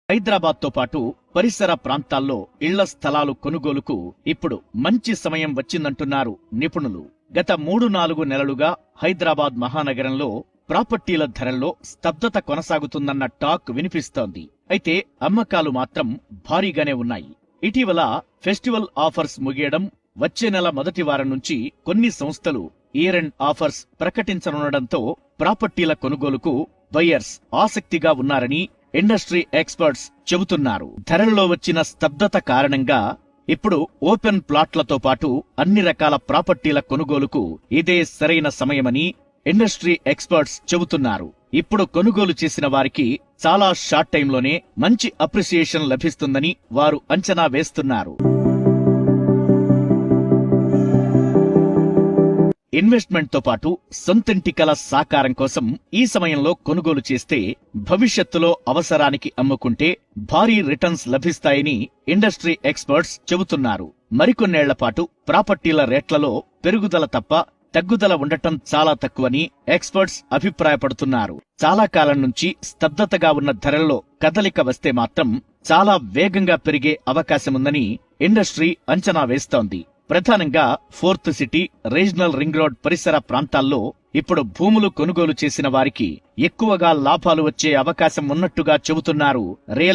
హైదరాబాద్ తో పాటు పరిసర ప్రాంతాల్లో ఇళ్ల స్థలాలు కొనుగోలుకు ఇప్పుడు మంచి సమయం వచ్చిందంటున్నారు నిపుణులు. గత 3-4 నెలలుగా హైదరాబాద్ మహానగరంలో ప్రాపర్టీల ధరల్లో స్తబ్దత కొనసాగుతుందన్న టాక్ వినిపిస్తోంది. అయితే అమ్మకాలు మాత్రం భారీగానే ఉన్నాయి. ఇటీవల ఫెస్టివల్ ఆఫర్స్ ముగియడం, వచ్చే నెల మొదటి వారం నుంచి కొన్ని సంస్థలు ఇయర్ ఎండ్ ఆఫర్స్ ప్రకటించనుండటంతో ప్రాపర్టీల కొనుగోలుకు బయ్యర్స్ ఆసక్తిగా ఉన్నారని ఇండస్ట్రీ ఎక్స్పర్ట్స్ చెబుతున్నారు. ధరల్లో వచ్చిన స్తబ్దత కారణంగా ఇప్పుడు ఓపెన్ ప్లాట్లతో పాటు అన్ని రకాల ప్రాపర్టీల కొనుగోలుకు ఇదే సరైన సమయమని ఇండస్ట్రీ ఎక్స్పర్ట్స్ చెబుతున్నారు. ఇప్పుడు కొనుగోలు చేసిన వారికి చాలా షార్ట్ టైంలోనే మంచి అప్రిసియేషన్ లభిస్తుందని వారు అంచనా వేస్తున్నారు. ఇన్వెస్ట్మెంట్ తో పాటు సొంతింటి కల సాకారం కోసం ఈ సమయంలో కొనుగోలు చేస్తే భవిష్యత్తులో అవసరానికి అమ్ముకుంటే భారీ రిటర్న్స్ లభిస్తాయని ఇండస్ట్రీ ఎక్స్పర్ట్స్ చెబుతున్నారు. మరికొన్నేళ్లపాటు ప్రాపర్టీల రేట్లలో పెరుగుదల తప్ప తగ్గుదల ఉండటం చాలా తక్కువని ఎక్స్పర్ట్స్ అభిప్రాయపడుతున్నారు. చాలా కాలం నుంచి స్తబ్దతగా ఉన్న ధరల్లో కదలిక వస్తే మాత్రం చాలా వేగంగా పెరిగే అవకాశముందని ఇండస్ట్రీ అంచనా వేస్తోంది. ప్రధానంగా 4th city, regional ring road పరిసర ప్రాంతాల్లో ఇప్పుడు భూములు కొనుగోలు చేసిన వారికి ఎక్కువగా లాభాలు వచ్చే అవకాశం ఉన్నట్టుగా చెబుతున్నారు రియల్